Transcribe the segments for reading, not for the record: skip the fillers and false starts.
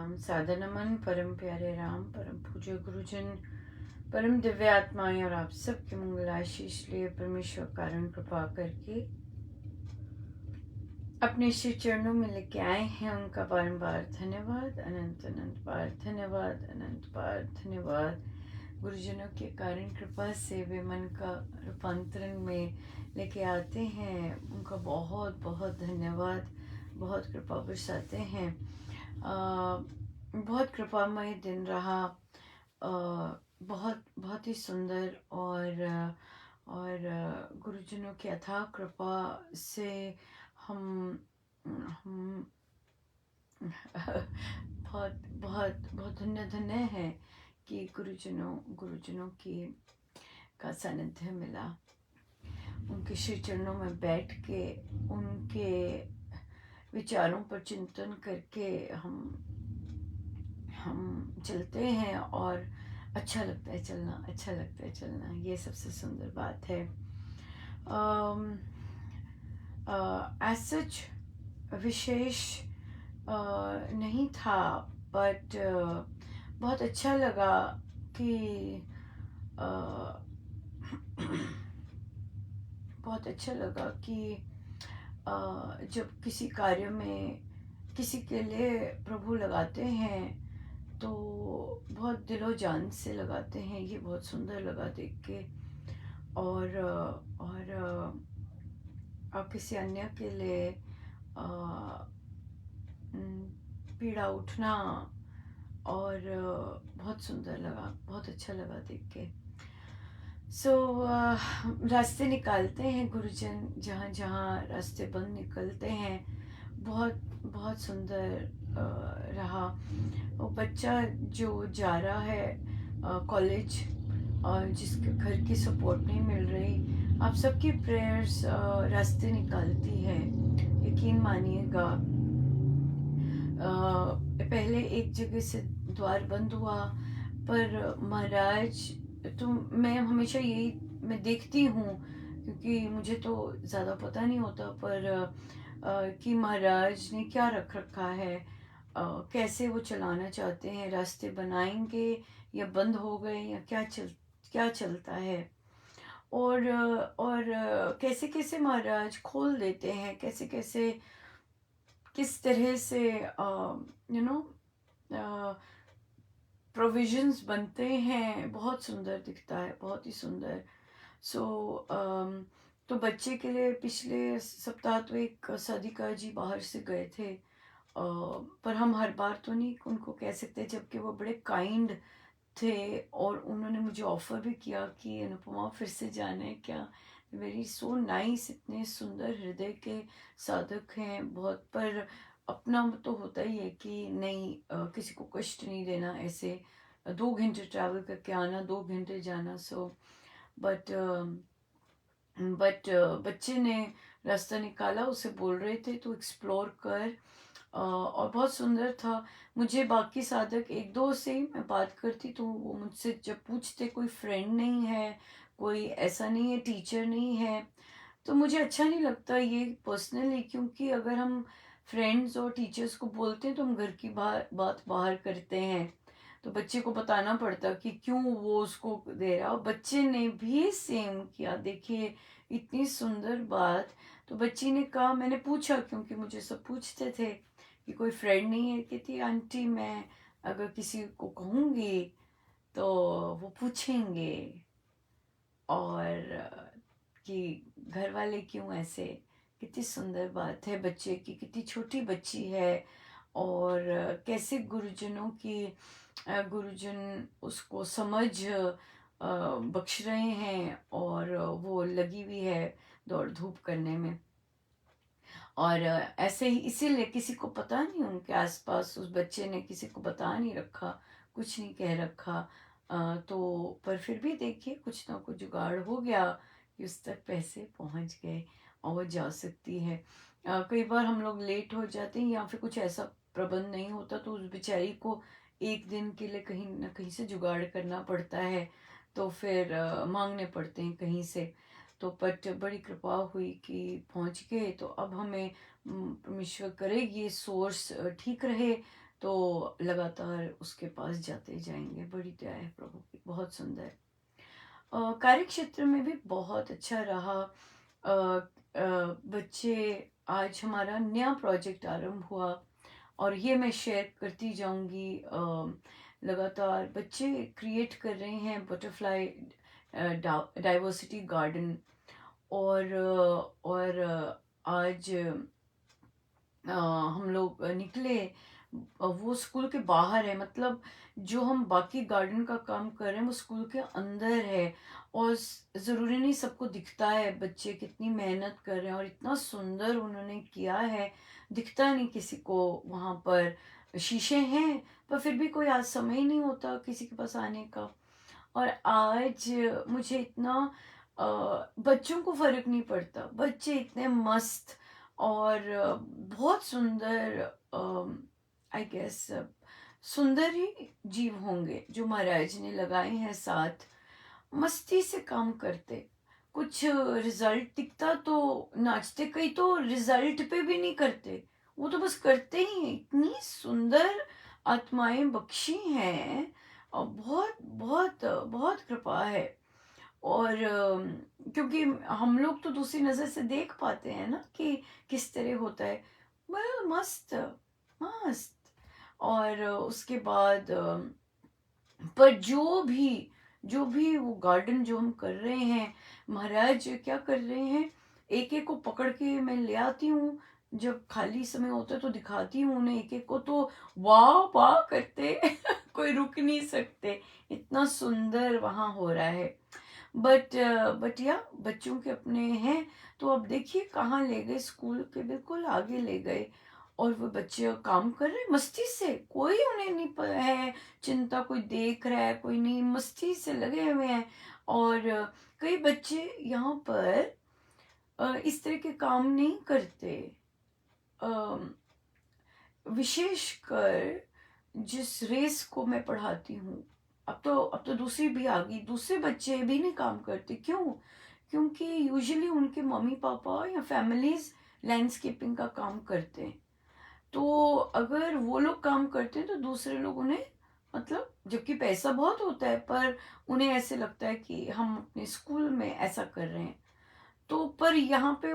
राम साधनमन परम प्यारे राम परम पूज्य गुरुजन परम दिव्य आत्माएं और आप सबके मंगल आशीष लिए परमेश्वर कारण कृपा करके अपने श्री चरणों में लेके आए हैं। उनका बारंबार धन्यवाद, अनंत अनंत बार धन्यवाद, अनंत बार धन्यवाद। गुरुजनों के कारण कृपा से वे मन का रूपांतरण में लेके आते हैं, उनका बहुत बहुत धन्यवाद। बहुत कृपा बरसाते हैं। बहुत कृपामय दिन रहा। बहुत बहुत ही सुंदर और गुरुजनों की अथाह कृपा से हम हम बहुत बहुत बहुत धन्य धन्य है कि गुरुजनों की का सानिध्य मिला। उनके श्री चरणों में बैठ के उनके विचारों पर चिंतन करके हम चलते हैं और अच्छा लगता है चलना, अच्छा लगता है चलना। ये सबसे सुंदर बात है। एज सच विशेष नहीं था, बट बहुत अच्छा लगा कि बहुत अच्छा लगा कि जब किसी कार्य में किसी के लिए प्रभु लगाते हैं तो बहुत दिलो जान से लगाते हैं। ये बहुत सुंदर लगा देख के। और किसी अन्य के लिए पीड़ा उठना और बहुत सुंदर लगा, बहुत अच्छा लगा देख के। रास्ते निकालते हैं गुरुजन, जहाँ जहाँ रास्ते बंद निकलते हैं। बहुत बहुत सुंदर रहा। वो बच्चा जो जा रहा है कॉलेज और जिसके घर की सपोर्ट नहीं मिल रही, आप सबकी प्रेयर्स रास्ते निकालती है, यकीन मानिएगा। पहले एक जगह से द्वार बंद हुआ, पर महाराज तो मैं हमेशा यही मैं देखती हूँ, क्योंकि मुझे तो ज़्यादा पता नहीं होता, पर कि महाराज ने क्या रख रखा है, कैसे वो चलाना चाहते हैं, रास्ते बनाएंगे या बंद हो गए या क्या चलता है। और कैसे कैसे महाराज खोल देते हैं, कैसे कैसे किस तरह से यू नो प्रोविजंस बनते हैं। बहुत सुंदर दिखता है, बहुत ही सुंदर। तो बच्चे के लिए पिछले सप्ताह तो एक साधिका जी बाहर से गए थे, पर हम हर बार तो नहीं उनको कह सकते, जबकि वो बड़े काइंड थे और उन्होंने मुझे ऑफ़र भी किया कि अनुपमा फिर से जाना है क्या। वेरी सो नाइस, इतने सुंदर हृदय के साधक हैं बहुत। पर अपना तो होता ही है कि नहीं, किसी को कष्ट नहीं देना। ऐसे 2 घंटे ट्रैवल करके आना, 2 घंटे जाना। बट बट बच्चे ने रास्ता निकाला, उसे बोल रहे थे तो एक्सप्लोर कर। और बहुत सुंदर था। मुझे बाकी साधक एक दो से मैं बात करती तो वो मुझसे जब पूछते, कोई फ्रेंड नहीं है, कोई ऐसा नहीं है, टीचर नहीं है, तो मुझे अच्छा नहीं लगता ये पर्सनली, क्योंकि अगर हम फ्रेंड्स और टीचर्स को बोलते हैं तो हम घर की बात बाहर करते हैं, तो बच्चे को बताना पड़ता कि क्यों वो उसको दे रहा। और बच्चे ने भी सेम किया, देखिए इतनी सुंदर बात। तो बच्ची ने कहा, मैंने पूछा क्योंकि मुझे सब पूछते थे कि कोई फ्रेंड नहीं है, कहती आंटी मैं अगर किसी को कहूँगी तो वो पूछेंगे, और कि घर वाले क्यों ऐसे। कितनी सुंदर बात है बच्चे की, कितनी छोटी बच्ची है। और कैसे गुरुजनों की गुरुजन उसको समझ बख्श रहे हैं, और वो लगी हुई है दौड़ धूप करने में। और ऐसे ही इसीलिए किसी को पता नहीं, उनके आसपास उस बच्चे ने किसी को बता नहीं रखा, कुछ नहीं कह रखा। तो पर फिर भी देखिए कुछ ना कुछ जुगाड़ हो गया कि उस तक पैसे पहुंच गए और वो जा सकती है। कई बार हम लोग लेट हो जाते हैं या फिर कुछ ऐसा प्रबंध नहीं होता, तो उस बेचारी को एक दिन के लिए कहीं ना कहीं से जुगाड़ करना पड़ता है, तो फिर मांगने पड़ते हैं कहीं से। तो बट बड़ी कृपा हुई कि पहुंच गए। तो अब हमें परमेश्वर करे ये सोर्स ठीक रहे, तो लगातार उसके पास जाते जाएंगे। बड़ी दया है प्रभु की, बहुत सुंदर। कार्य क्षेत्र में भी बहुत अच्छा रहा। बच्चे, आज हमारा नया प्रोजेक्ट आरंभ हुआ और ये मैं शेयर करती जाऊंगी। लगातार बच्चे क्रिएट कर रहे हैं बटरफ्लाई डाइवर्सिटी गार्डन। और आज हम लोग निकले। वो स्कूल के बाहर है, मतलब जो हम बाकी गार्डन का काम कर रहे हैं वो स्कूल के अंदर है। और ज़रूरी नहीं सबको दिखता है बच्चे कितनी मेहनत कर रहे हैं, और इतना सुंदर उन्होंने किया है। दिखता नहीं किसी को, वहाँ पर शीशे हैं पर फिर भी कोई आज समय ही नहीं होता किसी के पास आने का। और आज मुझे इतना बच्चों को फर्क नहीं पड़ता, बच्चे इतने मस्त और बहुत सुंदर, आई गेस सुंदर ही जीव होंगे जो महाराज ने लगाए हैं साथ। मस्ती से काम करते, कुछ रिजल्ट दिखता तो नाचते, कई तो रिजल्ट पे भी नहीं करते, वो तो बस करते ही हैं। इतनी सुंदर आत्माएं बख्शी हैं और बहुत बहुत बहुत कृपा है। और क्योंकि हम लोग तो दूसरी नज़र से देख पाते हैं ना कि किस तरह होता है। बड़ा मस्त, मस्त। और उसके बाद पर जो भी वो गार्डन जो हम कर रहे हैं, महाराज क्या कर रहे हैं, एक एक को पकड़ के मैं ले आती हूँ। जब खाली समय होता है तो दिखाती हूँ उन्हें एक एक को, तो वाह वाह करते कोई रुक नहीं सकते, इतना सुंदर वहाँ हो रहा है। बट या बच्चों के अपने हैं। तो अब देखिए कहाँ ले गए, स्कूल के बिल्कुल आगे ले गए। और वो बच्चे काम कर रहे हैं मस्ती से, कोई उन्हें नहीं है चिंता, कोई देख रहा है कोई नहीं, मस्ती से लगे हुए हैं। और कई बच्चे यहाँ पर इस तरह के काम नहीं करते। अ, विशेषकर जिस रेस को मैं पढ़ाती हूँ, अब तो दूसरी भी आ गई, दूसरे बच्चे भी नहीं काम करते। क्यों? क्योंकि यूजुअली उनके मम्मी पापा या फैमिलीज लैंडस्केपिंग का काम करते हैं। तो अगर वो लोग काम करते हैं तो दूसरे लोग उन्हें, मतलब जबकि पैसा बहुत होता है पर उन्हें ऐसे लगता है कि हम अपने स्कूल में ऐसा कर रहे हैं। तो पर यहाँ पे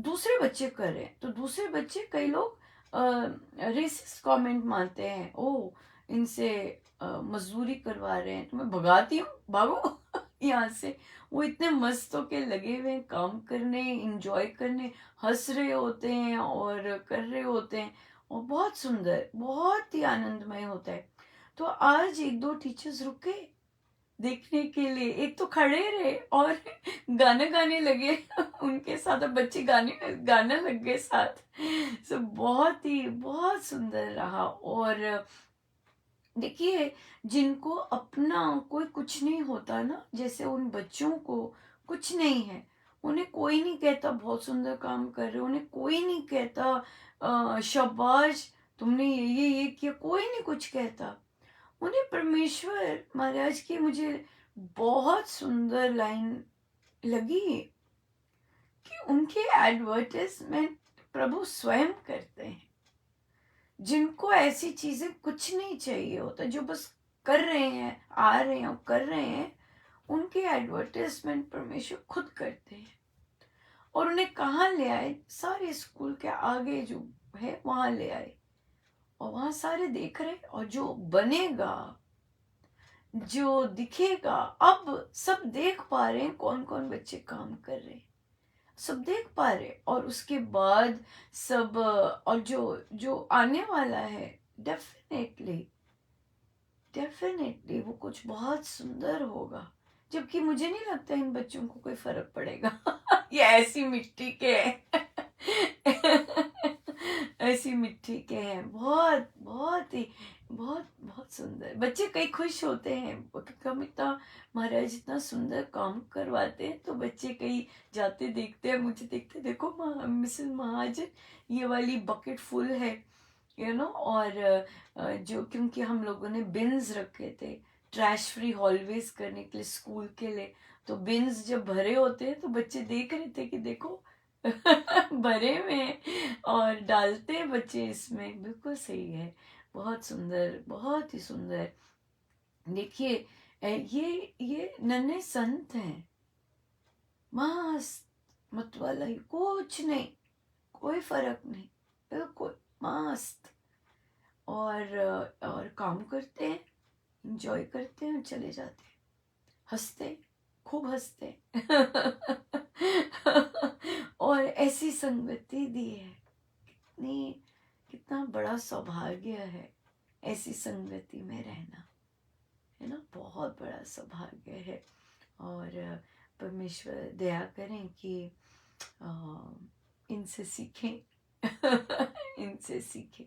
दूसरे बच्चे कर रहे हैं तो दूसरे बच्चे, कई लोग रेसिस्ट कमेंट मानते हैं, ओ इनसे मजदूरी करवा रहे हैं तो मैं भगाती हूँ, भागो यहाँ से। वो इतने मस्त होके लगे हुए हैं काम करने, इंजॉय करने, हंस रहे होते हैं और कर रहे होते हैं। और बहुत सुंदर, बहुत ही आनंदमय होता है। तो आज एक दो टीचर्स रुके देखने के लिए, एक तो खड़े रहे और गाना गाने लगे उनके साथ, और बच्चे गाना लग गए साथ। सब बहुत ही बहुत सुंदर रहा। और देखिए, जिनको अपना कोई कुछ नहीं होता ना, जैसे उन बच्चों को कुछ नहीं है, उन्हें कोई नहीं कहता बहुत सुंदर काम कर रहे हो, उन्हें कोई नहीं कहता शाबाश तुमने ये किया, कोई नहीं कुछ कहता। उन्हें परमेश्वर महाराज की, मुझे बहुत सुंदर लाइन लगी कि उनके एडवर्टाइजमेंट प्रभु स्वयं करते हैं। जिनको ऐसी चीजें कुछ नहीं चाहिए होता, जो बस कर रहे हैं, आ रहे हैं और कर रहे हैं, उनके एडवर्टाइजमेंट परमेश्वर खुद करते हैं। और उन्हें कहाँ ले आए, सारे स्कूल के आगे जो है वहां ले आए, और वहां सारे देख रहे, और जो बनेगा, जो दिखेगा, अब सब देख पा रहे हैं कौन कौन बच्चे काम कर रहे हैं, सब देख पा रहे। और उसके बाद सब और जो जो आने वाला है, डेफिनेटली डेफिनेटली वो कुछ बहुत सुंदर होगा। जबकि मुझे नहीं लगता इन बच्चों को कोई फर्क पड़ेगा ये ऐसी मिट्टी के हैं ऐसी मिट्टी के हैं, बहुत बहुत ही बहुत बहुत सुंदर बच्चे। कई खुश होते हैं क्योंकि हम इतना, महाराज इतना सुंदर काम करवाते हैं, तो बच्चे कई जाते देखते हैं, मुझे देखते, देखो मिसेस महाजन ये वाली बकेट फुल है, और जो, क्योंकि हम लोगों ने बिन्स रखे थे ट्रैश फ्री हॉलवेज करने के लिए स्कूल के लिए। तो बिन्स जब भरे होते हैं तो बच्चे देख रहे थे कि देखो भरे में, और डालते हैं बच्चे इसमें, बिल्कुल सही है। बहुत सुंदर, बहुत ही सुंदर। देखिए ये नन्हे संत हैं, मस्त, मतवाला ही कुछ नहीं, कोई फर्क नहीं, बिल्कुल मस्त। और काम करते हैं, इंजॉय करते हैं और चले जाते हैं, हंसते, खूब हंसते। और ऐसी संगति दी है, कितनी, कितना बड़ा सौभाग्य है ऐसी संगति में रहना, है ना, बहुत बड़ा सौभाग्य है। और परमेश्वर दया करें कि अ, इनसे सीखें। इनसे सीखें,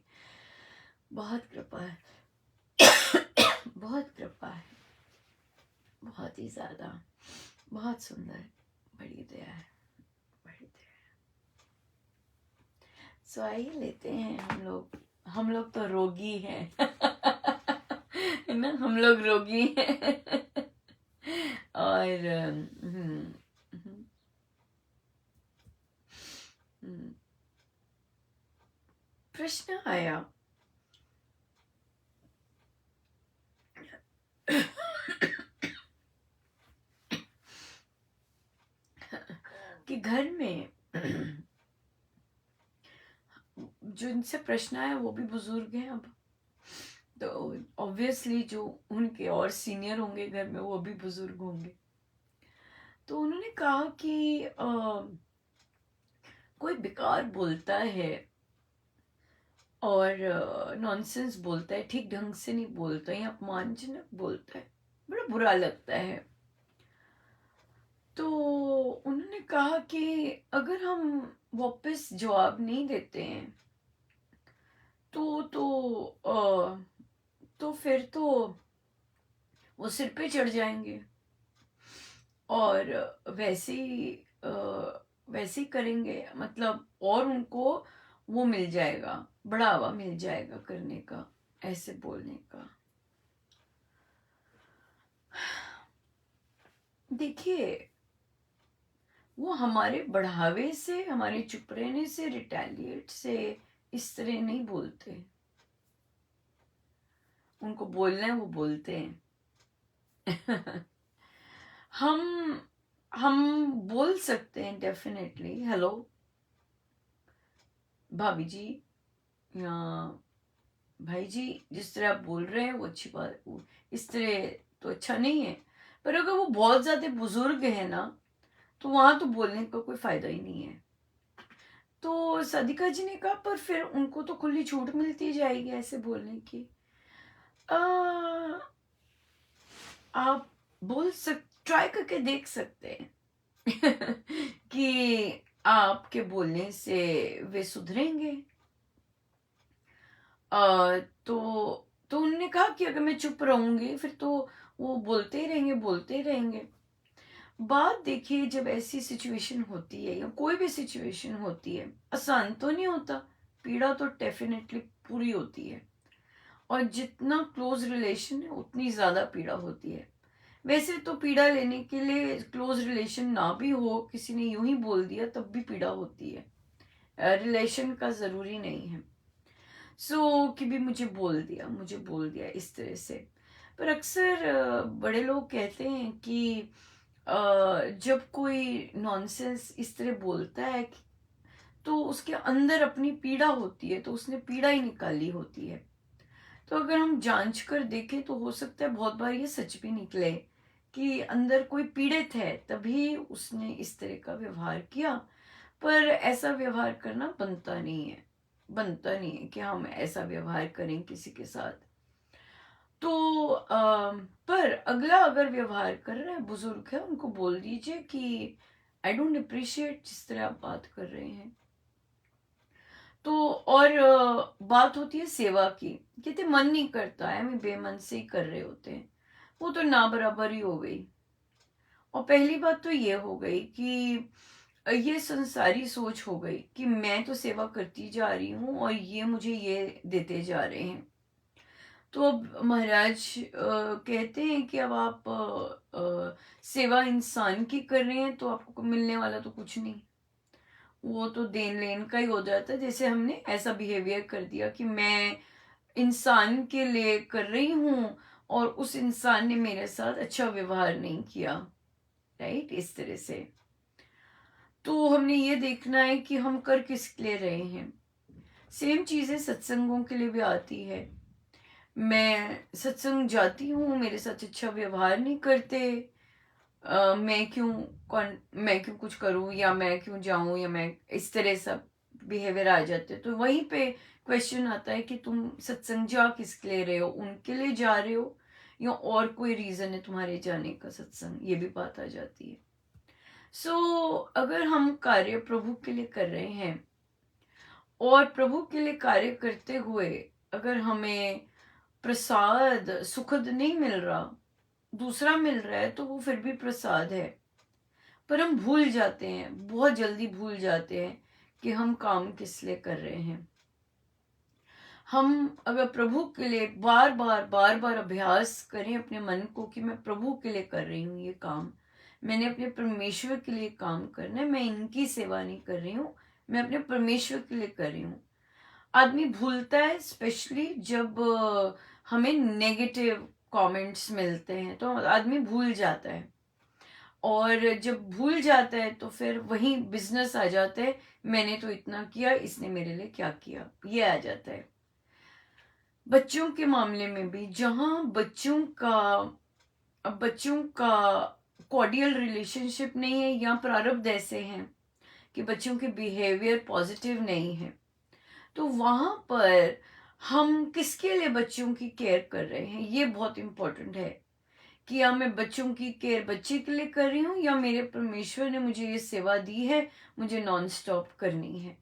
बहुत कृपा है। बहुत कृपा है, बहुत ही ज़्यादा, बहुत सुंदर, बड़ी दया है, बड़ी दया है। सो आइए लेते हैं हम लोग तो रोगी हैं। है ना, हम लोग रोगी हैं। और हम्म, हम्म, प्रश्न आया कि घर में जो इनसे प्रश्न आया वो भी बुजुर्ग हैं अब, तो ऑब्वियसली जो उनके और सीनियर होंगे घर में वो भी बुजुर्ग होंगे। तो उन्होंने कहा कि कोई बेकार बोलता है और नॉनसेंस बोलता है, ठीक ढंग से नहीं बोलता है, अपमानजनक बोलता है, बड़ा बुरा लगता है। तो उन्होंने कहा कि अगर हम वापस जवाब नहीं देते हैं तो तो फिर तो वो सिर पे चढ़ जाएंगे और वैसे ही वैसे ही करेंगे, मतलब और उनको वो मिल जाएगा, बढ़ावा मिल जाएगा करने का, ऐसे बोलने का। देखिए, वो हमारे बढ़ावे से, हमारे चुप रहने से, रिटेलिएट से इस तरह नहीं बोलते। उनको बोलना है वो बोलते हैं। हम हम बोल सकते हैं डेफिनेटली, हेलो भाभी जी या भाई जी, जिस तरह आप बोल रहे हैं वो अच्छी बात, इस तरह तो अच्छा नहीं है। पर अगर वो बहुत ज्यादा बुजुर्ग है ना, तो वहां तो बोलने का कोई फायदा ही नहीं है। तो सदिका जी ने कहा पर फिर उनको तो खुली छूट मिलती जाएगी ऐसे बोलने की। आ, आप ट्राई करके देख सकते हैं कि आपके बोलने से वे सुधरेंगे। तो उन्होंने कहा कि अगर मैं चुप रहूंगी फिर तो वो बोलते ही रहेंगे, बोलते ही रहेंगे। बात देखिए, जब ऐसी सिचुएशन होती है या कोई भी सिचुएशन होती है, आसान तो नहीं होता, पीड़ा तो डेफिनेटली पूरी होती है। और जितना क्लोज रिलेशन है उतनी ज्यादा पीड़ा होती है। वैसे तो पीड़ा लेने के लिए क्लोज रिलेशन ना भी हो, किसी ने यूं ही बोल दिया तब भी पीड़ा होती है, रिलेशन का जरूरी नहीं है। कि भी मुझे बोल दिया इस तरह से। पर अक्सर बड़े लोग कहते हैं कि जब कोई नॉनसेंस इस तरह बोलता है तो उसके अंदर अपनी पीड़ा होती है, तो उसने पीड़ा ही निकाली होती है। तो अगर हम जांच कर देखें तो हो सकता है बहुत बार ये सच भी निकले कि अंदर कोई पीड़ित है तभी उसने इस तरह का व्यवहार किया। पर ऐसा व्यवहार करना बनता नहीं है, बनता नहीं है कि हम ऐसा व्यवहार करें किसी के साथ। तो पर अगला अगर व्यवहार कर रहा है, बुजुर्ग है, उनको बोल दीजिए कि आई डोंट अप्रिशिएट जिस तरह आप बात कर रहे हैं। तो और बात होती है सेवा की, कहते मन नहीं करता है, हमें बेमन से ही कर रहे होते हैं, वो तो ना बराबर ही हो गई। और पहली बात तो ये हो गई कि ये संसारी सोच हो गई कि मैं तो सेवा करती जा रही हूँ और ये मुझे ये देते जा रहे हैं। तो अब महाराज कहते हैं कि अब आप सेवा इंसान की कर रहे हैं तो आपको मिलने वाला तो कुछ नहीं, वो तो देन लेन का ही हो जाता है। जैसे हमने ऐसा बिहेवियर कर दिया कि मैं इंसान के लिए कर रही हूँ और उस इंसान ने मेरे साथ अच्छा व्यवहार नहीं किया, राइट? इस तरह से तो हमने ये देखना है कि हम कर किस लिए रहे हैं। सेम चीजें सत्संगों के लिए भी आती है। मैं सत्संग जाती हूँ, मेरे साथ अच्छा व्यवहार नहीं करते, मैं क्यों कुछ करूँ, या मैं क्यों जाऊं, या मैं इस तरह सब बिहेवियर आ जाते हैं। तो वहीं पे क्वेश्चन आता है कि तुम सत्संग जा किस लिए रहे हो, उनके लिए जा रहे हो या और कोई रीजन है तुम्हारे जाने का सत्संग, ये भी बात आ जाती है। अगर हम कार्य प्रभु के लिए कर रहे हैं और प्रभु के लिए कार्य करते हुए अगर हमें प्रसाद सुखद नहीं मिल रहा, दूसरा मिल रहा है, तो वो फिर भी प्रसाद है। पर हम भूल जाते हैं, बहुत जल्दी भूल जाते हैं कि हम काम किस लिए कर रहे हैं। हम अगर प्रभु के लिए बार बार अभ्यास करें अपने मन को कि मैं प्रभु के लिए कर रही हूँ ये काम, मैंने अपने परमेश्वर के लिए काम करना है, मैं इनकी सेवा नहीं कर रही हूँ, मैं अपने परमेश्वर के लिए कर रही हूँ। आदमी भूलता है, स्पेशली जब हमें नेगेटिव कमेंट्स मिलते हैं तो आदमी भूल जाता है। और जब भूल जाता है तो फिर वही बिजनेस आ जाता है, मैंने तो इतना किया, इसने मेरे लिए क्या किया, ये आ जाता है। बच्चों के मामले में भी, जहाँ बच्चों का कॉर्डियल रिलेशनशिप नहीं है या प्रारब्ध ऐसे हैं कि बच्चों के बिहेवियर पॉजिटिव नहीं है, तो वहां पर हम किसके लिए बच्चों की केयर कर रहे हैं, ये बहुत इंपॉर्टेंट है। कि या मैं बच्चों की केयर बच्चे के लिए कर रही हूँ, या मेरे परमेश्वर ने मुझे ये सेवा दी है, मुझे नॉन स्टॉप करनी है।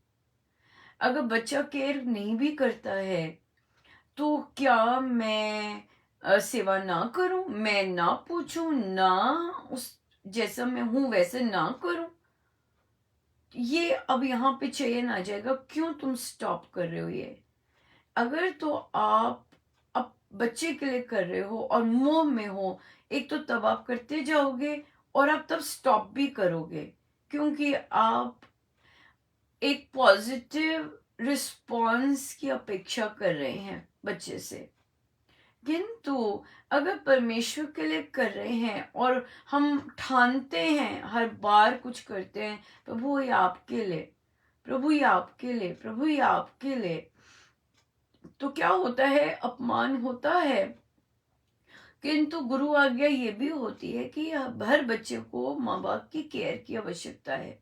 अगर बच्चा केयर नहीं भी करता है तो क्या मैं सेवा ना करूं, मैं ना पूछूं, ना उस जैसा मैं हूं वैसे ना करूं? ये अब यहाँ पे चयन आ जाएगा, क्यों तुम स्टॉप कर रहे हो ये? अगर तो आप अब बच्चे के लिए कर रहे हो और मोह में हो, एक तो तब आप करते जाओगे और आप तब स्टॉप भी करोगे, क्योंकि आप एक पॉजिटिव रिस्पॉन्स की अपेक्षा कर रहे हैं बच्चे से। किंतु अगर परमेश्वर के लिए कर रहे हैं और हम ठानते हैं, हर बार कुछ करते हैं, प्रभु ये आपके लिए, प्रभु ये आपके लिए, प्रभु ये आपके लिए, तो क्या होता है, अपमान होता है। किंतु गुरु आज्ञा ये भी होती है कि हर बच्चे को माँ बाप की केयर की आवश्यकता है।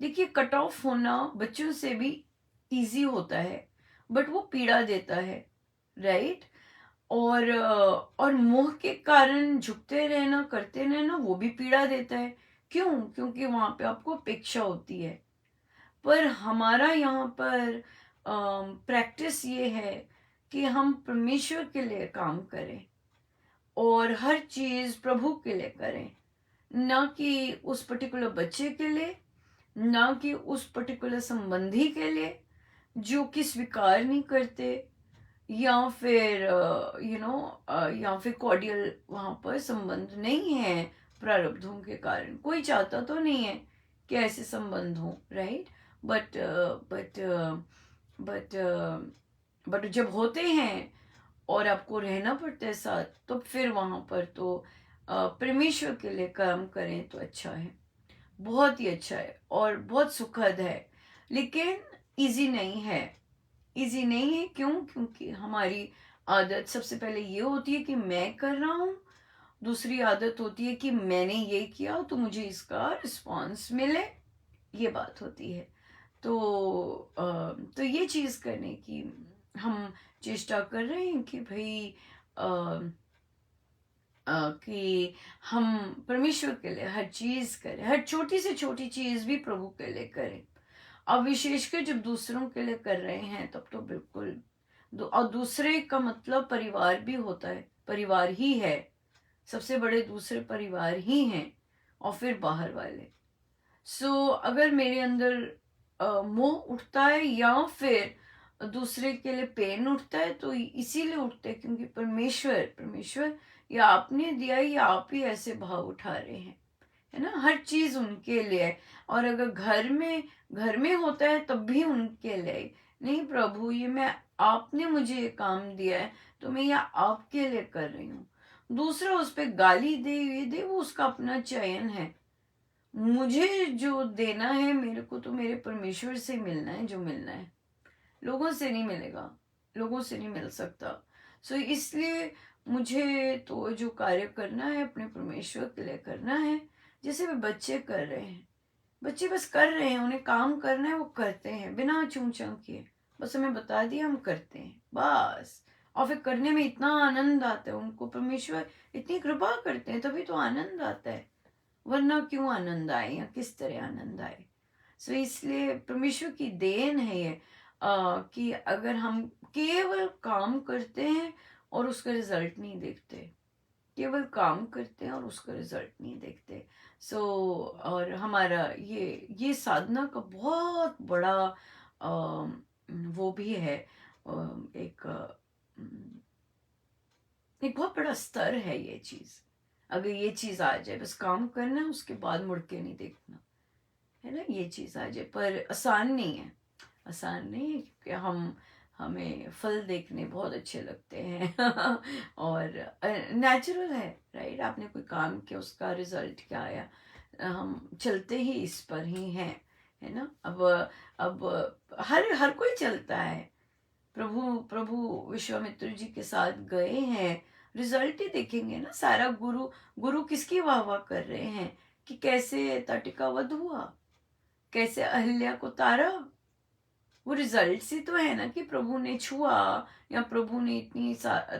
देखिए, कट ऑफ होना बच्चों से भी इजी होता है, बट वो पीड़ा देता है, राइट? और मोह के कारण झुकते रहना, करते रहना, वो भी पीड़ा देता है। क्यों? क्योंकि वहां पे आपको अपेक्षा होती है। पर हमारा यहाँ पर प्रैक्टिस ये है कि हम परमेश्वर के लिए काम करें और हर चीज प्रभु के लिए करें, ना कि उस पर्टिकुलर बच्चे के लिए, ना कि उस पर्टिकुलर संबंधी के लिए जो कि स्वीकार नहीं करते, या फिर या फिर कॉर्डियल वहां पर संबंध नहीं है प्रारब्धों के कारण। कोई चाहता तो नहीं है कि ऐसे संबंध हो, right? But but but but जब होते हैं और आपको रहना पड़ता है साथ, तो फिर वहां पर तो परमेश्वर के लिए काम करें तो अच्छा है, बहुत ही अच्छा है और बहुत सुखद है। लेकिन इजी नहीं है, इजी नहीं है। क्यों? क्योंकि हमारी आदत सबसे पहले ये होती है कि मैं कर रहा हूँ, दूसरी आदत होती है कि मैंने ये किया तो मुझे इसका रिस्पॉन्स मिले, ये बात होती है। तो ये चीज करने की हम चेष्टा कर रहे हैं कि भाई कि हम परमेश्वर के लिए हर चीज करें, हर छोटी से छोटी चीज भी प्रभु के लिए करें। अब विशेषकर जब दूसरों के लिए कर रहे हैं तब तो बिल्कुल और दूसरे का मतलब परिवार भी होता है, परिवार ही है, सबसे बड़े दूसरे परिवार ही हैं, और फिर बाहर वाले। अगर मेरे अंदर मोह उठता है या फिर दूसरे के लिए पेन उठता है, तो इसीलिए उठता है क्योंकि परमेश्वर परमेश्वर या आपने दिया, या आप ही ऐसे भाव उठा रहे हैं, है ना? हर चीज उनके लिए है। और अगर घर में होता है तब भी उनके लिए, नहीं प्रभु ये मैं आपने मुझे ये काम दिया है, तो मैं यह आपके लिए कर रही हूँ। दूसरा उस पे गाली दे, ये दे, वो उसका अपना चयन है। मुझे जो देना है, मेरे को तो मेरे परमेश्वर से मिलना है, जो मिलना है लोगों से नहीं मिलेगा, लोगों से नहीं मिल सकता। सो इसलिए मुझे तो जो कार्य करना है अपने परमेश्वर के लिए करना है। जैसे वे बच्चे कर रहे हैं, बच्चे बस कर रहे हैं, उन्हें काम करना है, वो करते हैं बिना चूं चां किए। बस हमें बता दिया, हम करते हैं बस। और फिर करने में इतना आनंद आता है उनको, परमेश्वर इतनी कृपा करते हैं, तभी तो आनंद आता है। वरना क्यों आनंद आए, या किस तरह आनंद आए। सो इसलिए परमेश्वर की देन है ये, कि अगर हम केवल काम करते हैं और उसका रिजल्ट नहीं देखते, केवल काम करते हैं और उसका रिजल्ट नहीं देखते। सो और हमारा ये साधना का बहुत बड़ा अ, वो भी है, एक एक बहुत बड़ा स्तर है ये चीज। अगर ये चीज आ जाए, बस काम करना है, उसके बाद मुड़ के नहीं देखना, है ना, ये चीज आ जाए। पर आसान नहीं है, आसान नहीं है, क्योंकि हमें फल देखने बहुत अच्छे लगते हैं और नेचुरल है, राइट। आपने कोई काम किया, उसका रिजल्ट क्या आया, हम चलते ही इस पर ही हैं, है ना। अब हर हर कोई चलता है। प्रभु प्रभु विश्वामित्र जी के साथ गए हैं, रिजल्ट ही देखेंगे ना। सारा गुरु गुरु किसकी वाह वाह कर रहे हैं कि कैसे तट का वध हुआ, कैसे अहिल्या को तारा। वो रिजल्ट से तो है ना कि प्रभु ने छुआ, या प्रभु ने इतनी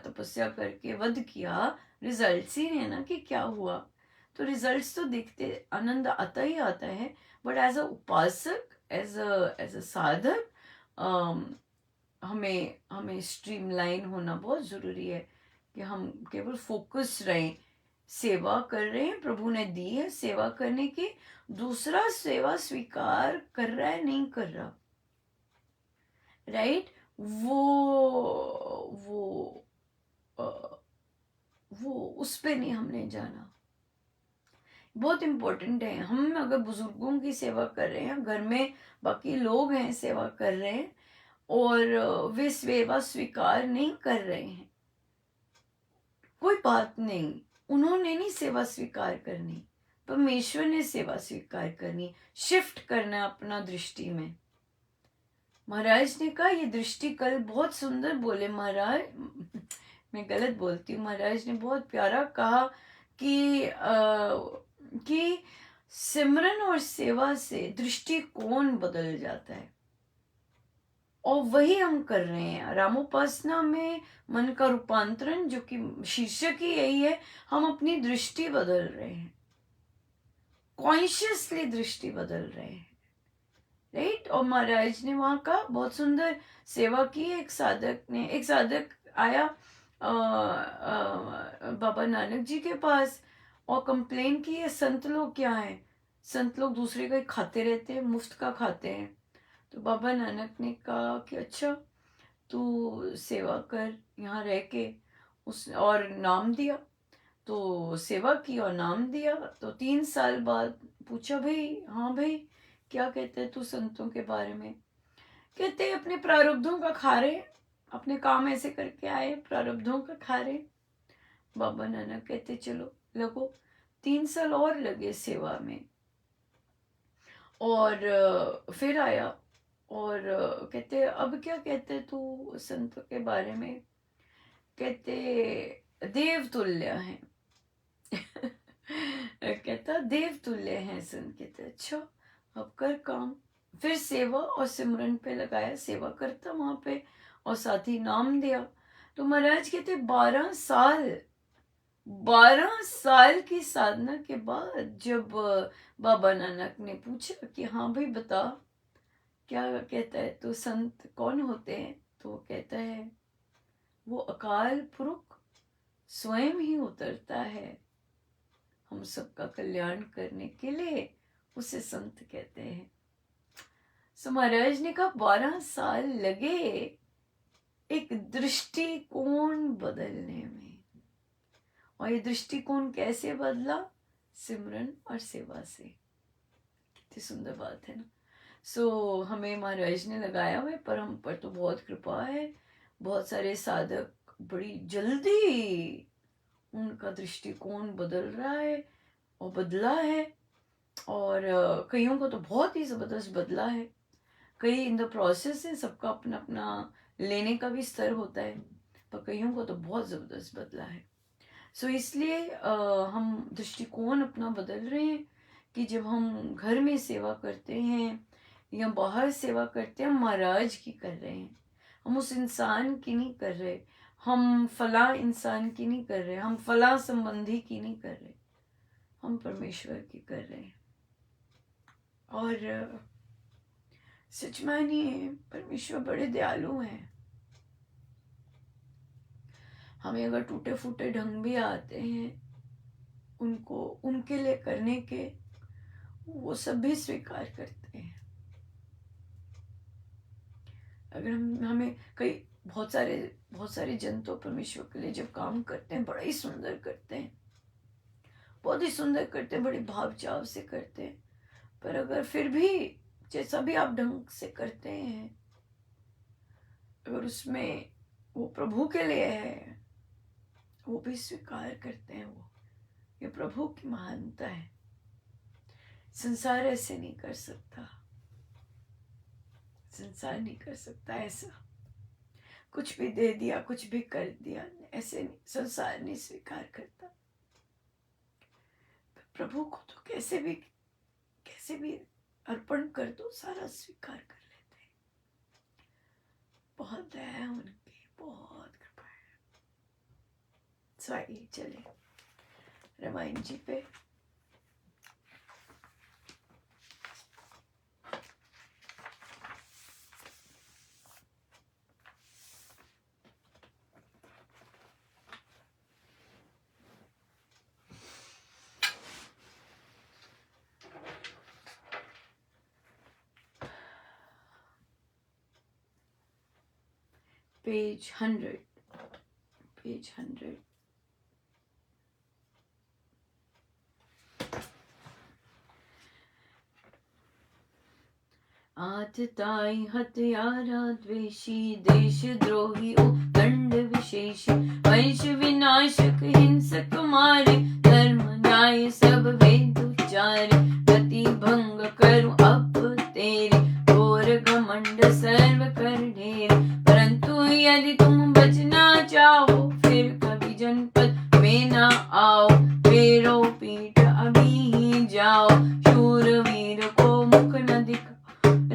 तपस्या करके वध किया। रिजल्ट से है ना कि क्या हुआ। तो रिजल्ट्स तो देखते आनंद आता ही आता है। बट एज अ उपासक, एज अ साधक, हमें हमें स्ट्रीमलाइन होना बहुत ज़रूरी है, कि हम केवल फोकस रहें। सेवा कर रहे हैं, प्रभु ने दी है सेवा करने की। दूसरा सेवा स्वीकार कर रहा है, नहीं कर रहा, राइट। वो अ, वो उस पे नहीं हमने जाना। बहुत इम्पोर्टेंट है। हम अगर बुजुर्गों की सेवा कर रहे हैं, घर में बाकी लोग हैं सेवा कर रहे हैं, और वे सेवा स्वीकार नहीं कर रहे हैं, कोई बात नहीं। उन्होंने नहीं सेवा स्वीकार करनी, परमेश्वर ने सेवा स्वीकार करनी। शिफ्ट करना अपना दृष्टि में। महाराज ने कहा, ये दृष्टि कल बहुत सुंदर बोले महाराज, मैं गलत बोलती हूँ। महाराज ने बहुत प्यारा कहा कि सिमरन और सेवा से दृष्टिकोण बदल जाता है। और वही हम कर रहे हैं रामोपासना में, मन का रूपांतरण, जो कि शीर्षक ही यही है। हम अपनी दृष्टि बदल रहे हैं, कॉन्शियसली दृष्टि बदल रहे हैं, राइट। और महाराज ने वहाँ का बहुत सुंदर सेवा की। एक साधक आया बाबा नानक जी के पास, और कंप्लेन की, ये संत लोग क्या है, संत लोग दूसरे का ही खाते रहते हैं, मुफ्त का खाते हैं। तो बाबा नानक ने कहा कि अच्छा, तू सेवा कर यहाँ रह के। उस और नाम दिया, तो सेवा की और नाम दिया। तो 3 साल बाद पूछा, भाई हाँ भाई, क्या कहते हैं तू संतों के बारे में। कहते अपने प्रारब्धों का खा रहे, अपने काम ऐसे करके आए, प्रारब्धों का खा रहे। बाबा नानक कहते चलो लगो। 3 साल और लगे सेवा में, और फिर आया, और कहते अब क्या कहते तू संत के बारे में। कहते देव तुल्य हैं कहता देव तुल्य हैं संत। कहते अच्छा, अब कर काम। फिर सेवा और सिमरन पे लगाया, सेवा करता वहां पे, और साथ ही नाम दिया। तो महाराज कहते 12 साल की साधना के बाद जब बाबा नानक ने पूछा कि हाँ भाई बता, क्या कहता है तो संत कौन होते हैं, तो वो कहता है वो अकाल पुरख स्वयं ही उतरता है हम सबका कल्याण करने के लिए, उसे संत कहते हैं। सो महाराज ने कहा 12 साल लगे एक दृष्टिकोण बदलने में। और ये दृष्टिकोण कैसे बदला, सिमरन और सेवा से। कितनी सुंदर बात है ना। सो हमें महाराज ने लगाया हुआ है, पर हम पर तो बहुत कृपा है। बहुत सारे साधक बड़ी जल्दी उनका दृष्टिकोण बदल रहा है और बदला है, और कईयों को तो बहुत ही ज़बरदस्त बदला है। कई इन द प्रोसेस है, सबका अपना अपना लेने का भी स्तर होता है, पर कईयों को तो बहुत ज़बरदस्त बदला है। सो इसलिए हम दृष्टिकोण अपना बदल रहे हैं कि जब हम घर में सेवा करते हैं या बाहर सेवा करते हैं, हम महाराज की कर रहे हैं, हम उस इंसान की नहीं कर रहे, हम फला इंसान की नहीं कर रहे, हम फला संबंधी की नहीं कर रहे, हम परमेश्वर की कर रहे हैं। और सच मानिए परमेश्वर बड़े दयालु हैं। हमें अगर टूटे फूटे ढंग भी आते हैं उनको उनके लिए करने के, वो सब भी स्वीकार करते हैं। अगर हमें कई बहुत सारे जन तो परमेश्वर के लिए जब काम करते हैं बड़ा ही सुंदर करते हैं, बहुत ही सुंदर करते हैं, बड़े भाव चाव से करते हैं, पर अगर फिर भी जैसा भी आप ढंग से करते हैं, अगर उसमें वो प्रभु के लिए है, वो भी स्वीकार करते हैं। वो ये प्रभु की महानता है। संसार ऐसे नहीं कर सकता, संसार नहीं कर सकता ऐसा। कुछ भी दे दिया, कुछ भी कर दिया, ऐसे नहीं, संसार नहीं स्वीकार करता। प्रभु को तो कैसे भी अर्पण कर दो, सारा स्वीकार कर लेते हैं। बहुत दया है उनकी, बहुत कृपा है। स्वाई चले रामायण जी पे। पेज 100। आतताई हत्यारा द्वेषी, देशद्रोही दंड विशेष, वंश विनाशक हिंसक मारे, धर्म न्याय सब वेद उच्चारे, गति भंग करूं अब तेरे, घोर घमंड सर्व कर ढेर, परंतु यदि तुम बचना चाहो, फिर कभी जनपद में ना आओ, फेरो पीठ अभी ही जाओ, शूरवीर को मुख न दिखा,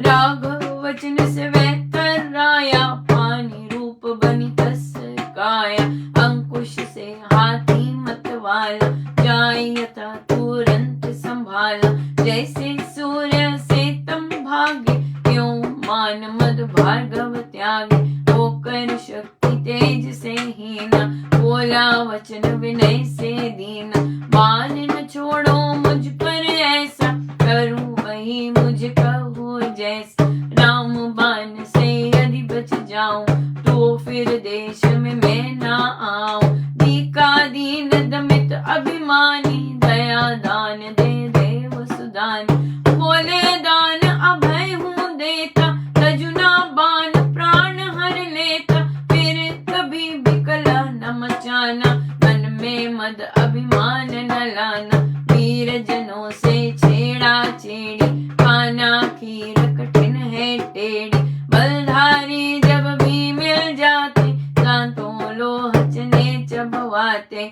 राघव वचन से वह तराया, पानी रूप बनी तस काया, अंकुश से हाथी मतवाला, जाए यथा तुरंत संभाला, जैसे सूर्य से तम भागे, क्यों मान मद भार्गव त्यागे, होकर शक्ति तेज से हीना, बोला वचन विनय से दीना, बाण न छोड़ो मुझ पर ऐसा, करूं वही मुझ कहो जैसा, राम बाण से यदि बच जाऊं, तो फिर देश में मैं ना आऊं, दीका दीन दमित अभिमानी, दया दान दे देव सुदान, बोले दान अभय हूँ देता, तजुना बाण प्राण हर लेता, फिर कभी भी कला न मचाना, मन में मद अभिमान न लाना, वीर जनों से छेड़ा छेड़ी, खाना खीर कठिन है टेढ़ी, बलधारी जब भी मिल जाते, दांतों लोहचने चबवाते,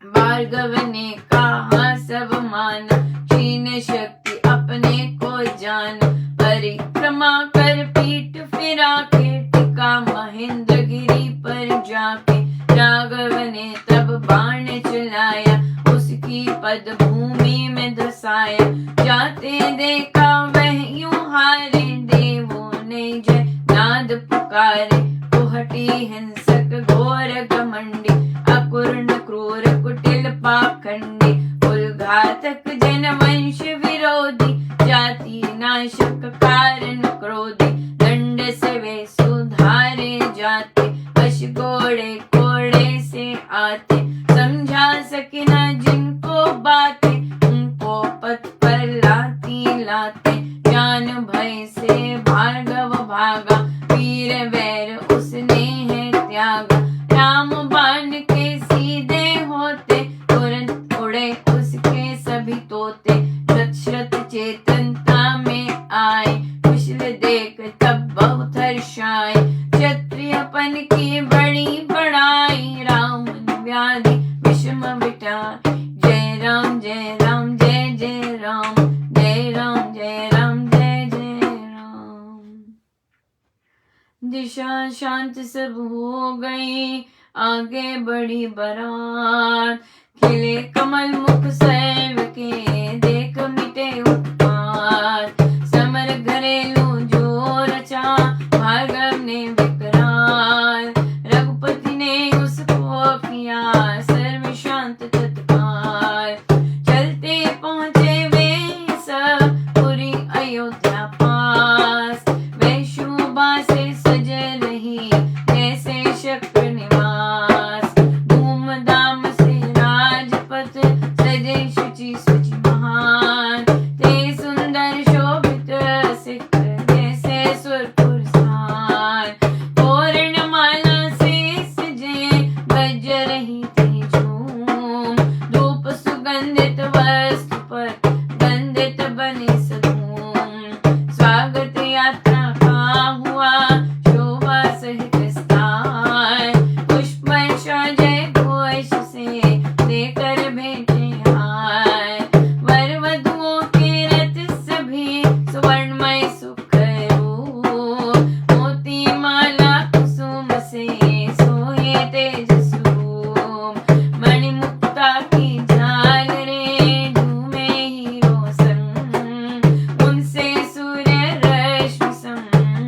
भार्गव ने कहा सब माना, क्षीण शक्ति अपने को जान, परिक्रमा कर पीठ फिरा के, टिका महेंद्र गिरी पर जाके, राघव ने तब बाण चलाया, उसकी पद भूमि में धसाया, जाते देखा वह यूं हारे, देवों ने जय नाद पुकारे, कुहटी हिंसक घोर घमंडी, अपूर्ण क्रूर कुटिल पाखंडी, कुल घातक जन वंश विरोधी, जाति नाशक कारण क्रोधी, दंड से वे सुधारे जाते, वश घोड़े घोड़े से आते, समझा सके न जिनको बातें, उनको पथ पर लाती लाते, जान भय से भार्गव भागा, वीर वैर उसने व्याधि विषम मिटा। जय राम जय राम जय जय राम, जय राम जय राम जय जय राम। दिशा शांत सब हो गई, आगे बढ़ी बारात। खिले कमल मुख सैव के, देख मिटे उत्पात। समर घरेलू जो रचा, भार्गव ने विकराल। रघुपति ने उसको किया, सर्व शांत तत्काल। चलते पहुँचे वे सब, पुरी अयोध्या पास। वे शोभा से सज रही, जैसे शक्र निवास। धूमधाम से राजपथ, सजे शुचि शुचि महान। ते सुंदर शोभित सिख, जैसे सुरपुर स्थान। तोरणमाला से सजे, बज रही थी झूम। धूप सुगंधित वस्तु पर, गंधित बने सधूम। स्वागत यात्रा का हुआ, शोभा सहित विस्तार। पुष्प वर्षा जय घोष से, देकर भेंटे हाय। वर वधुओं के रथ सभी, सुवर्णमय सुखरूप। मोती माला कुसुम से, सोहे तेज स्वरूप। मणिमुक्ता की झालरें, झूमे हीरो संग। उनसे सूर्य रश्मि सम,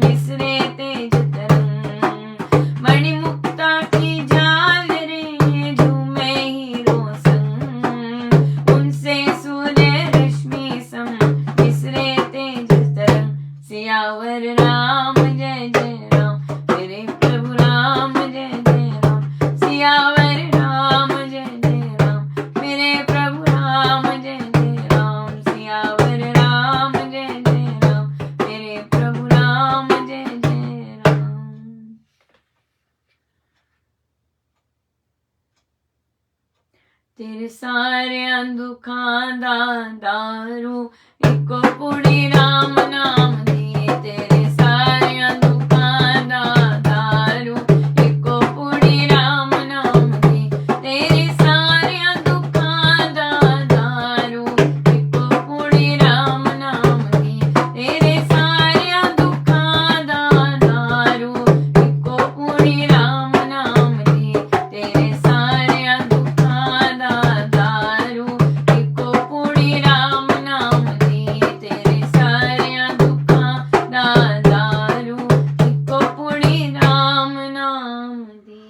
मिसरे तेज तरंग। मणिमुक्ता की झालरें, झूमे हीरो संग। उनसे सूर्य रश्मि सम, मिसरे तेज तरंग। सियावर राम जय जय राम, मेरे प्रभु राम जय जय राम। सियावर राम जय जय राम, मेरे प्रभु राम जय जय राम। सियावर राम जय जय राम, मेरे प्रभु राम जय जय राम। तेरे सारे दुखां दा दारू, इको पुड़ी राम नाम दी। तेरे सारे दुखां दा दारू, इको पुड़ी राम नाम दी। तेरे सारे दुखां दा दारू, इको पुड़ी राम नाम दी। तेरे सारे दुखां दा दारू, इको पुड़ी राम नाम दी। तेरे सारे दुखां दा दारू, इको पुड़ी राम नाम दी। तेरे सारे दुखां दा दारू, इको पुड़ी राम नाम दी।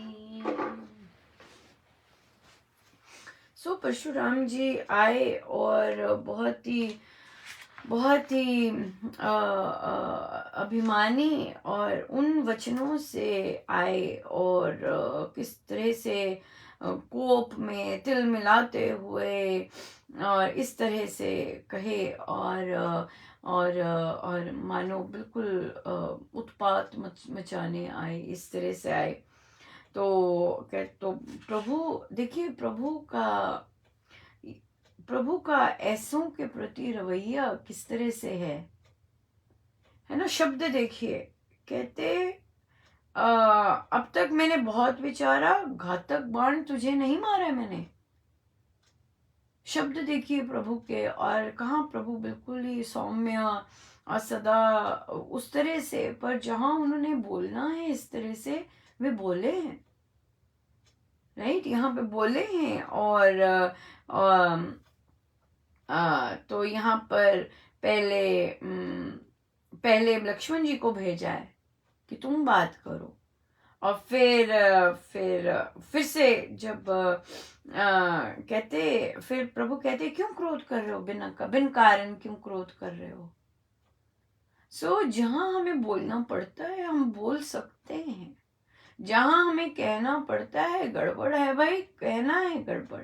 सो परशुराम जी आए और बहुत ही अभिमानी और उन वचनों से आए, और किस तरह से कोप में तिल मिलाते हुए और इस तरह से कहे, और मानो बिल्कुल उत्पात मचाने आए, इस तरह से आए। तो प्रभु, देखिए प्रभु का ऐसों के प्रति रवैया किस तरह से है ना। शब्द देखिए, कहते अब तक मैंने बहुत विचारा, घातक बाण तुझे नहीं मारा मैंने। शब्द देखिए प्रभु के, और कहाँ प्रभु बिल्कुल ही सौम्य और सदा उस तरह से, पर जहां उन्होंने बोलना है इस तरह से वे बोले हैं, राइट, यहाँ पे बोले हैं। और तो यहाँ पर पहले लक्ष्मण जी को भेजा है कि तुम बात करो, और फिर से जब फिर प्रभु कहते क्यों क्रोध कर रहे हो, बिन कारण क्यों क्रोध कर रहे हो। जहां हमें बोलना पड़ता है हम बोल सकते हैं, जहां हमें कहना पड़ता है गड़बड़ है भाई, कहना है गड़बड़,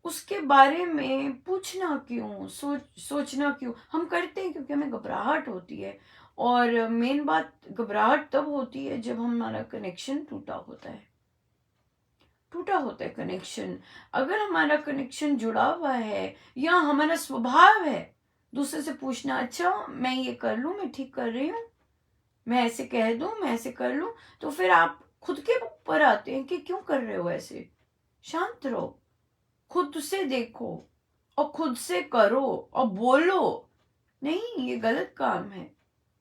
उसके बारे में पूछना क्यों, सोचना क्यों। हम करते हैं क्योंकि हमें घबराहट होती है, और मेन बात घबराहट तब होती है जब हमारा कनेक्शन टूटा होता है कनेक्शन। अगर हमारा कनेक्शन जुड़ा हुआ है, या हमारा स्वभाव है दूसरे से पूछना, अच्छा मैं ये कर लूं, मैं ठीक कर रही हूँ, मैं ऐसे कह दूं, मैं ऐसे कर लूं, तो फिर आप खुद के ऊपर आते हैं कि क्यों कर रहे हो ऐसे, शांत रहो, खुद से देखो और खुद से करो और बोलो, नहीं ये गलत काम है,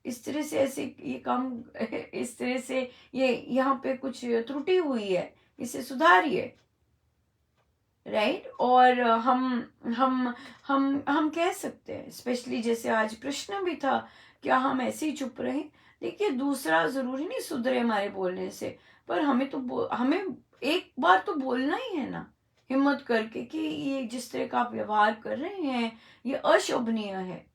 इस तरह से ऐसे ये काम इस तरह से ये यहाँ पे कुछ त्रुटि हुई है, इसे सुधारिए। राइट। और हम कह सकते हैं, स्पेशली जैसे आज प्रश्न भी था, क्या हम ऐसे ही चुप रहे? देखिए, दूसरा जरूरी नहीं सुधरे हमारे बोलने से, पर हमें एक बार तो बोलना ही है ना, हिम्मत करके, कि ये जिस तरह का आप व्यवहार कर रहे हैं ये अशोभनीय है।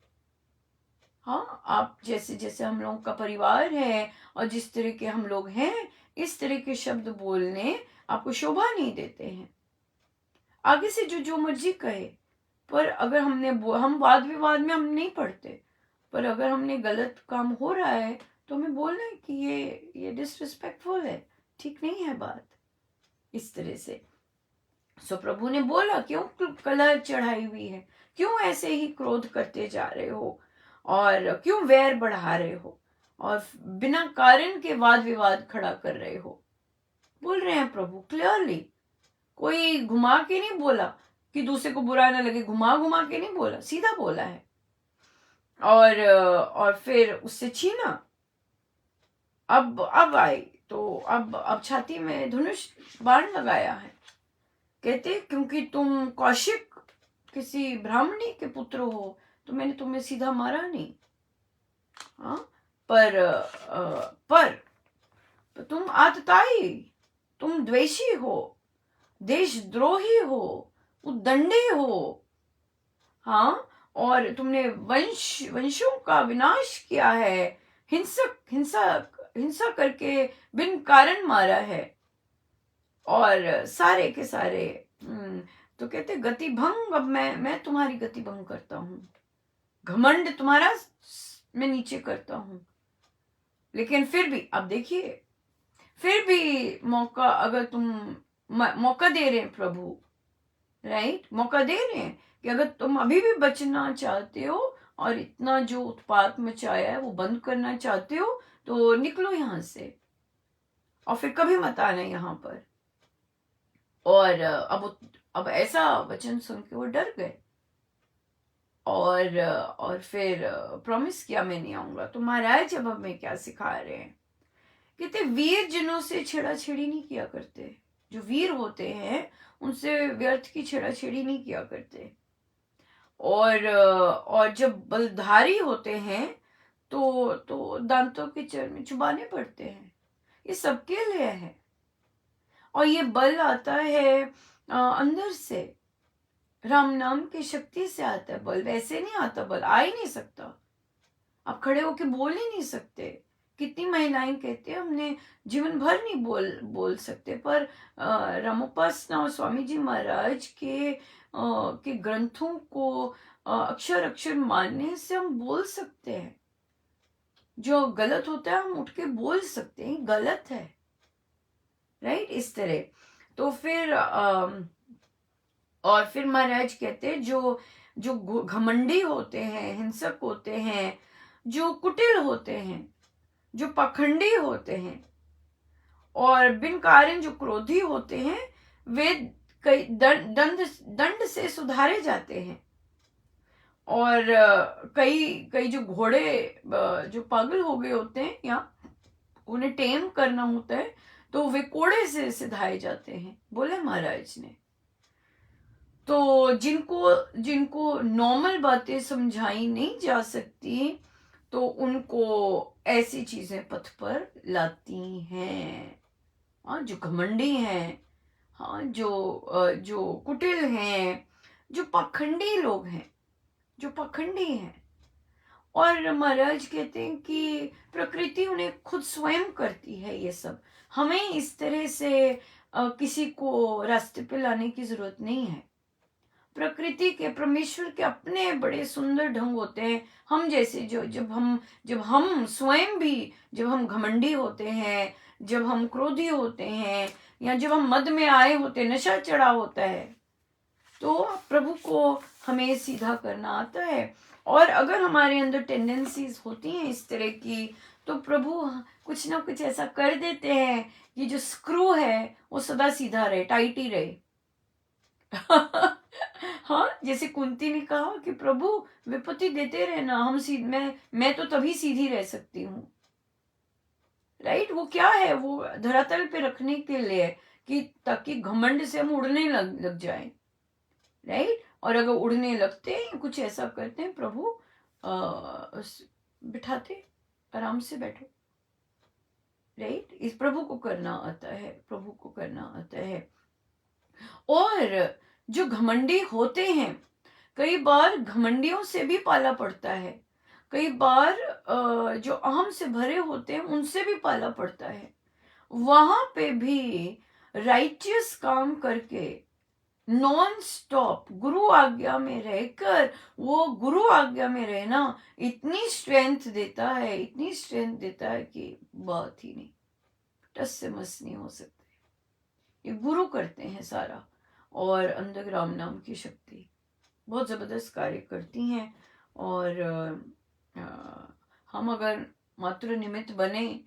हाँ, आप जैसे जैसे हम लोगों का परिवार है और जिस तरह के हम लोग हैं, इस तरह के शब्द बोलने आपको शोभा नहीं देते हैं। आगे से जो जो मर्जी कहे, पर अगर हम वाद विवाद में हम नहीं पढ़ते, पर अगर हमने गलत काम हो रहा है तो हमें बोलना है कि ये डिसरिस्पेक्टफुल है, ठीक नहीं है बात, इस तरह से। सो प्रभु ने बोला, क्यों कलह चढ़ाई हुई है, क्यों ऐसे ही क्रोध करते जा रहे हो, और क्यों वैर बढ़ा रहे हो, और बिना कारण के वाद विवाद खड़ा कर रहे हो। बोल रहे हैं प्रभु क्लियरली, कोई घुमा के नहीं बोला कि दूसरे को बुरा ना लगे, घुमा घुमा के नहीं बोला, सीधा बोला है। और फिर उससे छीना। अब आई तो अब छाती में धनुष बाण लगाया है। कहते क्योंकि तुम कौशिक किसी ब्राह्मणी के पुत्र हो तो मैंने तुम्हें सीधा मारा नहीं। हाँ, पर तुम आतताई, तुम द्वेषी हो, देशद्रोही हो, उद्दंडी हो। हाँ, और तुमने वंशों का विनाश किया है, हिंसा करके बिन कारण मारा है, और सारे के सारे तो कहते गति भंग, अब मैं तुम्हारी गति भंग करता हूं, घमंड तुम्हारा मैं नीचे करता हूं। लेकिन फिर भी अब देखिए, फिर भी मौका, अगर तुम मौका दे रहे हैं प्रभु, राइट, मौका दे रहे हैं कि अगर तुम अभी भी बचना चाहते हो और इतना जो उत्पात मचाया है वो बंद करना चाहते हो, तो निकलो यहां से और फिर कभी मत आना यहाँ पर। और अब ऐसा वचन सुन के वो डर गए, और फिर प्रॉमिस किया मैं नहीं आऊंगा। तो महाराज अब हमें क्या सिखा रहे हैं? कहते वीर जनों से छेड़ाछेड़ी नहीं किया करते, जो वीर होते हैं उनसे व्यर्थ की छेड़ाछेड़ी नहीं किया करते। और जब बलधारी होते हैं तो दांतों के चर्म चुबाने पड़ते हैं, ये सबके लिए है। और ये बल आता है अंदर से, राम नाम की शक्ति से आता है बल, वैसे नहीं आता बल, आ ही नहीं सकता। आप खड़े होके बोल ही नहीं सकते। कितनी महिलाएं कहती है हमने जीवन भर नहीं बोल सकते, पर रामोपासना और स्वामी जी महाराज के ग्रंथों को अक्षर अक्षर मानने से हम बोल सकते हैं। जो गलत होता है हम उठ के बोल सकते हैं गलत है, राइट, इस तरह। तो फिर और फिर महाराज कहते हैं जो जो घमंडी होते हैं, हिंसक होते हैं, जो कुटिल होते हैं, जो पखंडी होते हैं, और बिन कारण जो क्रोधी होते हैं, वे कई दंड से सुधारे जाते हैं। और कई कई जो घोड़े जो पागल हो गए होते हैं या उन्हें टेम करना होता है तो वे कोड़े से सिधाए जाते हैं, बोले महाराज ने। तो जिनको जिनको नॉर्मल बातें समझाई नहीं जा सकती तो उनको ऐसी चीजें पथ पर लाती हैं। हाँ, जो घमंडी हैं, हाँ, जो कुटिल हैं, जो पाखंडी लोग हैं, जो पाखंडी हैं। और महाराज कहते हैं कि प्रकृति उन्हें खुद स्वयं करती है ये सब। हमें इस तरह से किसी को रास्ते पे लाने की जरूरत नहीं है। प्रकृति के, परमेश्वर के अपने बड़े सुंदर ढंग होते हैं। हम जैसे जो जब हम स्वयं भी, जब हम घमंडी होते हैं, जब हम क्रोधी होते हैं, या जब हम मद में आए होते, नशा चढ़ा होता है, तो प्रभु को हमें सीधा करना आता है। और अगर हमारे अंदर टेंडेंसीज होती हैं इस तरह की, तो प्रभु कुछ ना कुछ ऐसा कर देते हैं कि जो स्क्रू है वो सदा सीधा रहे, टाइट ही रहे। हाँ, जैसे कुंती ने कहा कि प्रभु विपत्ति देते रहना, हम मैं तो तभी सीधी रह सकती हूँ। राइट, वो क्या है, वो धरातल पे रखने के लिए है, कि ताकि घमंड से हम उड़ने लग जाए। राइट, और अगर उड़ने लगते हैं कुछ ऐसा करते हैं, प्रभु बिठाते, आराम से बैठो। राइट, इस प्रभु को करना आता है, प्रभु को करना आता है। और जो घमंडी होते हैं, कई बार घमंडियों से भी पाला पड़ता है। कई बार जो अहम से भरे होते हैं उनसे भी पाला पड़ता है। वहां पे भी राइटियस काम करके, नॉन स्टॉप गुरु आज्ञा में रहकर, वो गुरु आज्ञा में रहना इतनी स्ट्रेंथ देता है, इतनी स्ट्रेंथ देता है कि बात ही नहीं, टस से मस नहीं हो सकते। ये गुरु करते हैं सारा। और अंदर राम नाम की शक्ति बहुत ज़बरदस्त कार्य करती हैं। और हम अगर मात्र निमित्त बने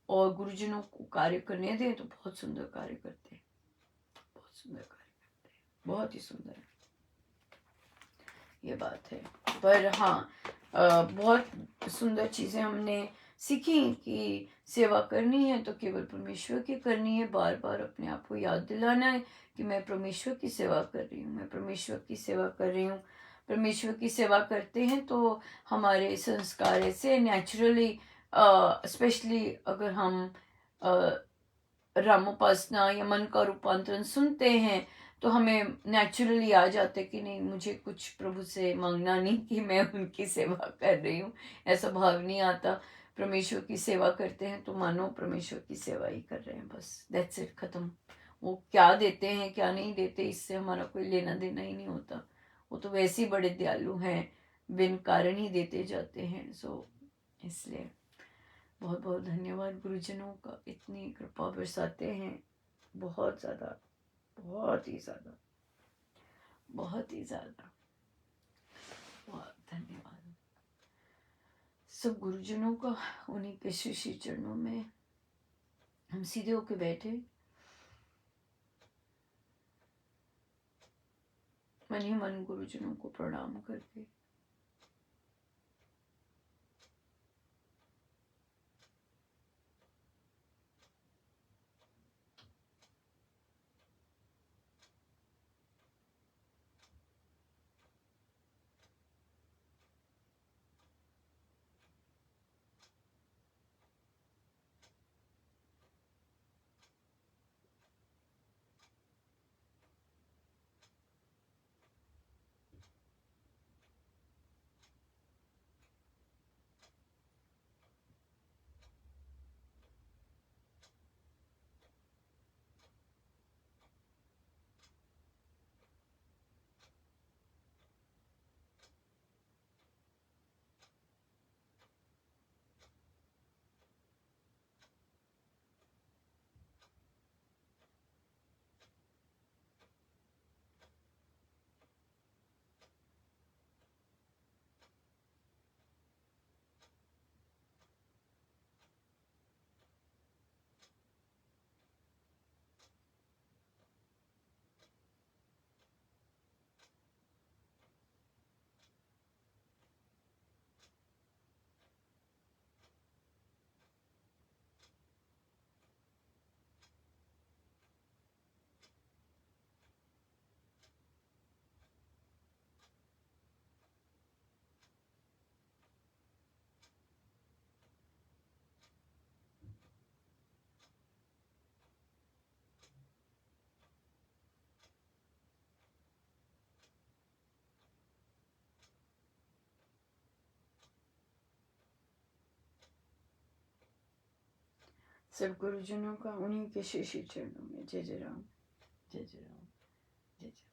और गुरुजनों को कार्य करने दें तो बहुत सुंदर कार्य करते हैं, बहुत सुंदर कार्य करते हैं, बहुत ही सुंदर। ये बात है। पर हाँ, बहुत सुंदर चीज़ें हमने सीखी कि सेवा करनी है तो केवल परमेश्वर की करनी है। बार बार अपने आप को याद दिलाना है कि मैं परमेश्वर की सेवा कर रही हूँ, मैं परमेश्वर की सेवा कर रही हूँ। परमेश्वर की सेवा करते हैं तो हमारे संस्कार ऐसे नेचुरली, स्पेशली अगर हम रामोपासना या मन का रूपांतरण सुनते हैं तो हमें नेचुरली आ जाता है कि नहीं, मुझे कुछ प्रभु से मांगना नहीं कि मैं उनकी सेवा कर रही हूँ, ऐसा भाव नहीं आता। परमेश्वर की सेवा करते हैं तो मानो परमेश्वर की सेवा ही कर रहे हैं, बस दैट्स इट, खत्म। वो क्या देते हैं क्या नहीं देते इससे हमारा कोई लेना देना ही नहीं होता। वो तो वैसे ही बड़े दयालु हैं, बिन कारण ही देते जाते हैं। सो इसलिए बहुत बहुत धन्यवाद गुरुजनों का, इतनी कृपा बरसाते हैं, बहुत ज़्यादा, बहुत ही ज़्यादा, बहुत ही ज़्यादा, बहुत धन्यवाद सब गुरुजनों का। उन्हीं के श्री श्री चरणों में हम सीधे होके बैठे, मन ही मन गुरुजनों को प्रणाम करके। सब गुरुजनों का उन्हीं के श्री श्री चरणों में। जय जय राम, जय जय राम, जय जय।